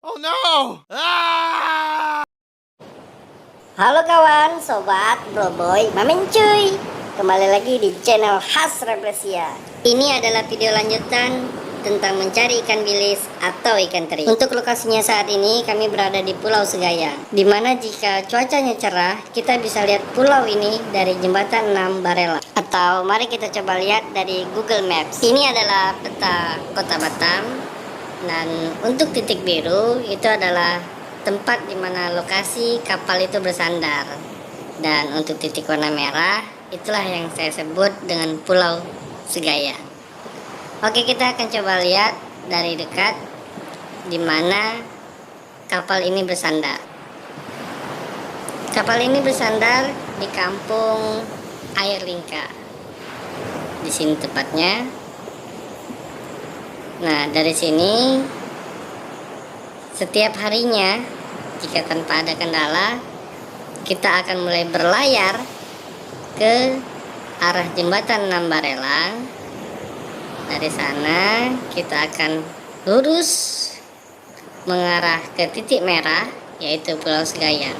Oh no! Ah! Halo kawan, sobat, broboy, mamen cuy. Kembali lagi di channel Khas Refleksia. Ini adalah video lanjutan tentang mencari ikan bilis atau ikan teri. Untuk lokasinya saat ini kami berada di Pulau Segayang, dimana jika cuacanya cerah kita bisa lihat pulau ini dari jembatan 6 Barelang. Atau mari kita coba lihat dari Google Maps. Ini adalah peta kota Batam, dan untuk titik biru itu adalah tempat di mana lokasi kapal itu bersandar. Dan untuk titik warna merah itulah yang saya sebut dengan Pulau Segayang. Oke, kita akan coba lihat dari dekat di mana kapal ini bersandar. Kapal ini bersandar di Kampung Air Lingka. Di sini tepatnya. Nah, dari sini setiap harinya jika tanpa ada kendala kita akan mulai berlayar ke arah jembatan 6 Barelang. Dari sana kita akan lurus mengarah ke titik merah, yaitu Pulau Segayang.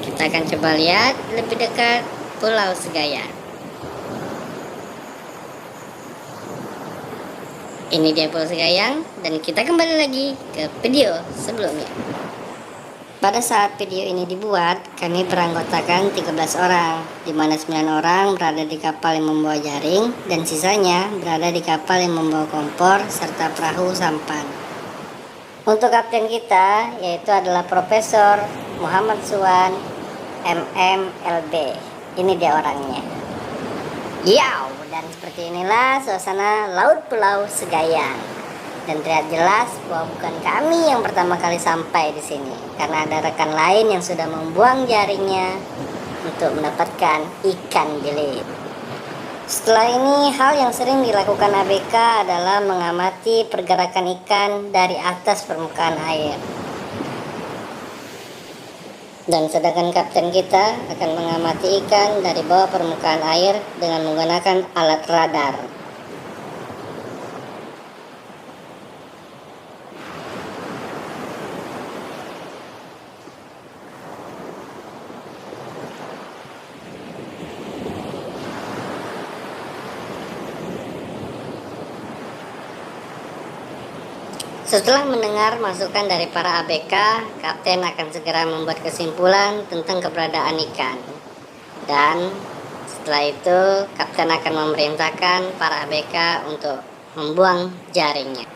Kita akan coba lihat lebih dekat Pulau Segayang. Ini dia Pulau Segayang, dan kita kembali lagi ke video sebelumnya. Pada saat video ini dibuat, kami beranggotakan 13 orang, di mana 9 orang berada di kapal yang membawa jaring, dan sisanya berada di kapal yang membawa kompor serta perahu sampan. Untuk kapten kita, yaitu adalah Profesor Muhammad Suwan, MMLB. Ini dia orangnya. Yow, dan seperti inilah suasana laut Pulau Segayang. Dan terlihat jelas bahwa bukan kami yang pertama kali sampai di sini, karena ada rekan lain yang sudah membuang jaringnya untuk mendapatkan ikan bilis. Setelah ini, hal yang sering dilakukan ABK adalah mengamati pergerakan ikan dari atas permukaan air. Dan sedangkan kapten kita akan mengamati ikan dari bawah permukaan air dengan menggunakan alat radar. Setelah mendengar masukan dari para ABK, kapten akan segera membuat kesimpulan tentang keberadaan ikan. Dan setelah itu, kapten akan memerintahkan para ABK untuk membuang jaringnya.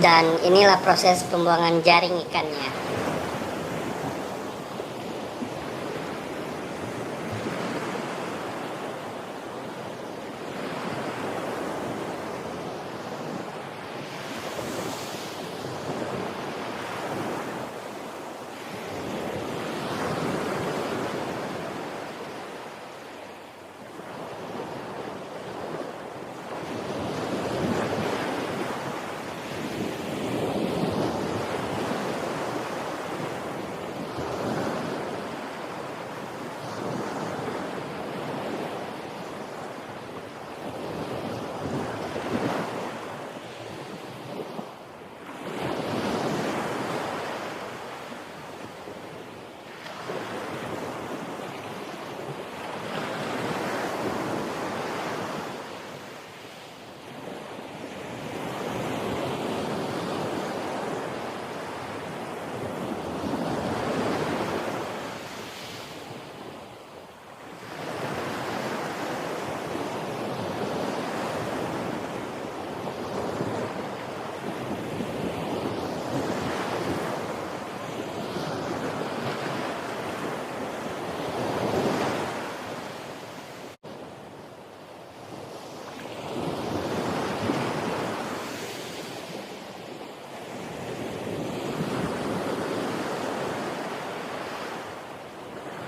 Dan inilah proses pembuangan jaring ikannya.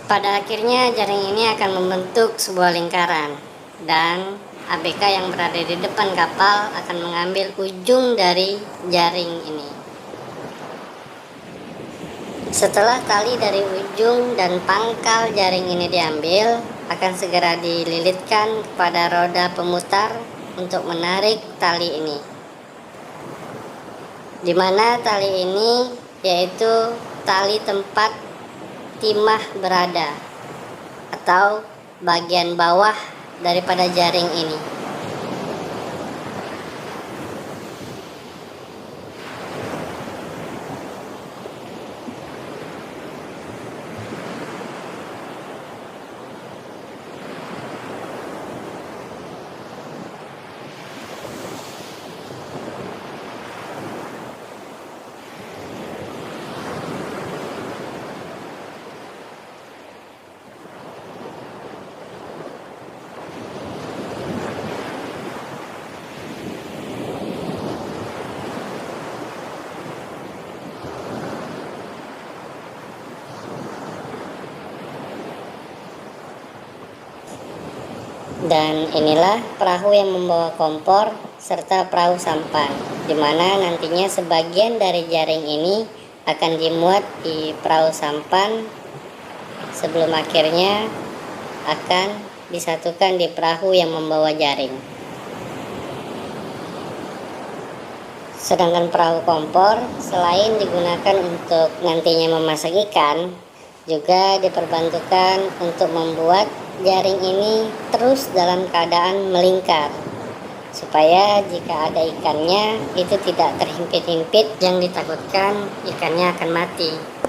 Pada akhirnya jaring ini akan membentuk sebuah lingkaran, dan ABK yang berada di depan kapal akan mengambil ujung dari jaring ini. Setelah tali dari ujung dan pangkal jaring ini diambil, akan segera dililitkan kepada roda pemutar untuk menarik tali ini. Di mana tali ini yaitu tali tempat timah berada atau bagian bawah daripada jaring ini. Dan inilah perahu yang membawa kompor serta perahu sampan, di mana nantinya sebagian dari jaring ini akan dimuat di perahu sampan sebelum akhirnya akan disatukan di perahu yang membawa jaring. Sedangkan perahu kompor selain digunakan untuk nantinya memasak ikan, juga diperbantukan untuk membuat jaring ini terus dalam keadaan melingkar, supaya jika ada ikannya itu tidak terhimpit-himpit yang ditakutkan ikannya akan mati.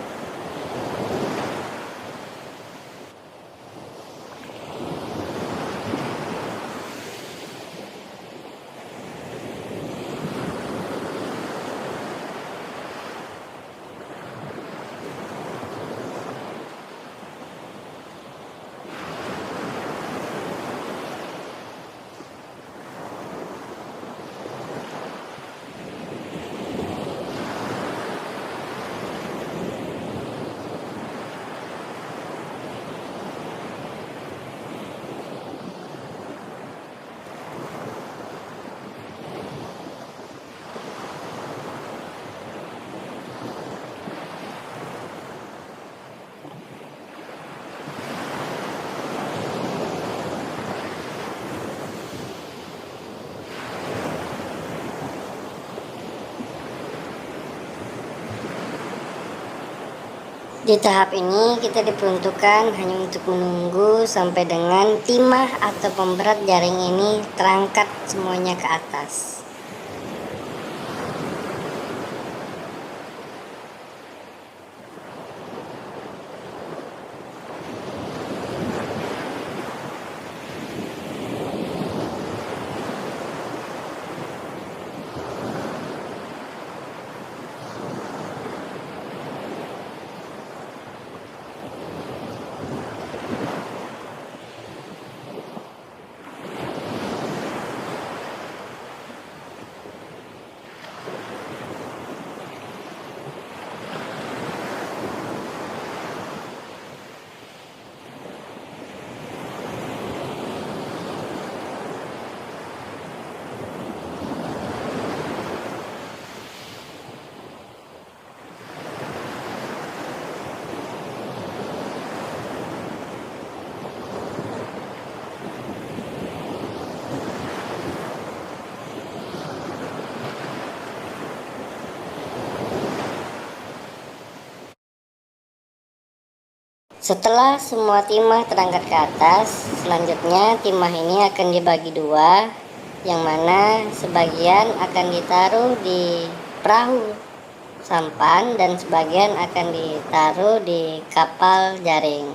Di tahap ini kita diperuntukkan hanya untuk menunggu sampai dengan timah atau pemberat jaring ini terangkat semuanya ke atas. Setelah semua timah terangkat ke atas, selanjutnya timah ini akan dibagi dua, yang mana sebagian akan ditaruh di perahu sampan dan sebagian akan ditaruh di kapal jaring.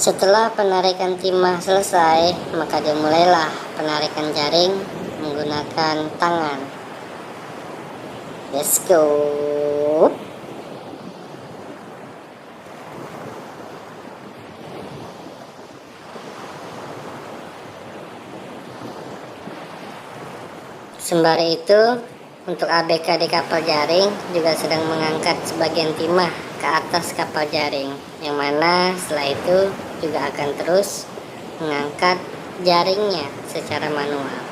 Setelah penarikan timah selesai, maka dimulailah penarikan jaring menggunakan tangan. Let's go. Sembari itu, untuk ABK di kapal jaring juga sedang mengangkat sebagian timah ke atas kapal jaring, yang mana setelah itu juga akan terus mengangkat jaringnya secara manual.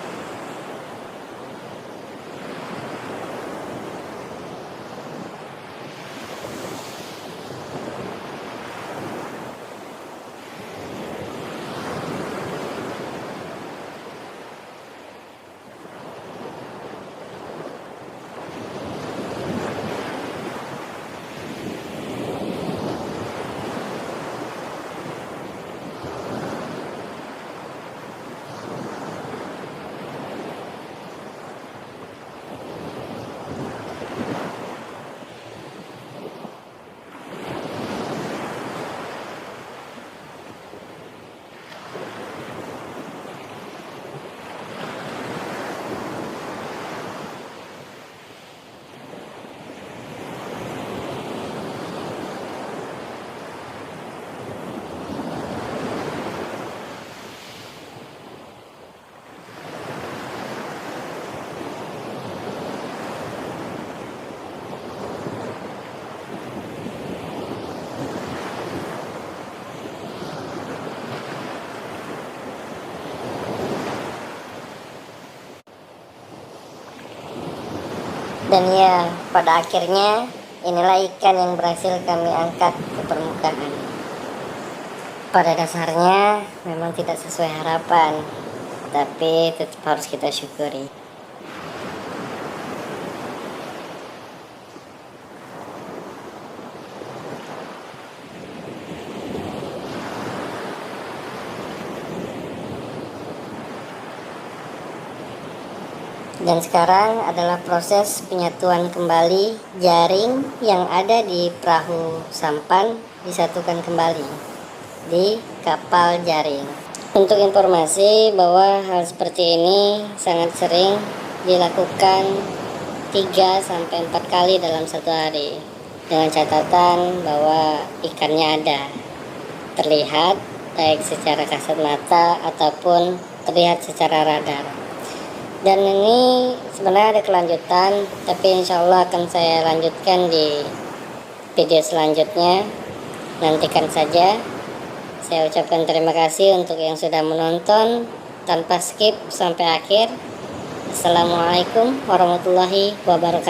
Dan ya, pada akhirnya inilah ikan yang berhasil kami angkat ke permukaan. Pada dasarnya memang tidak sesuai harapan, tapi tetap harus kita syukuri. Dan sekarang adalah proses penyatuan kembali jaring yang ada di perahu sampan disatukan kembali di kapal jaring. Untuk informasi bahwa hal seperti ini sangat sering dilakukan 3-4 kali dalam satu hari, dengan catatan bahwa ikannya ada, terlihat baik secara kasat mata ataupun terlihat secara radar. Dan ini sebenarnya ada kelanjutan, tapi insya Allah akan saya lanjutkan di video selanjutnya. Nantikan saja. Saya ucapkan terima kasih untuk yang sudah menonton tanpa skip sampai akhir. Assalamualaikum warahmatullahi wabarakatuh.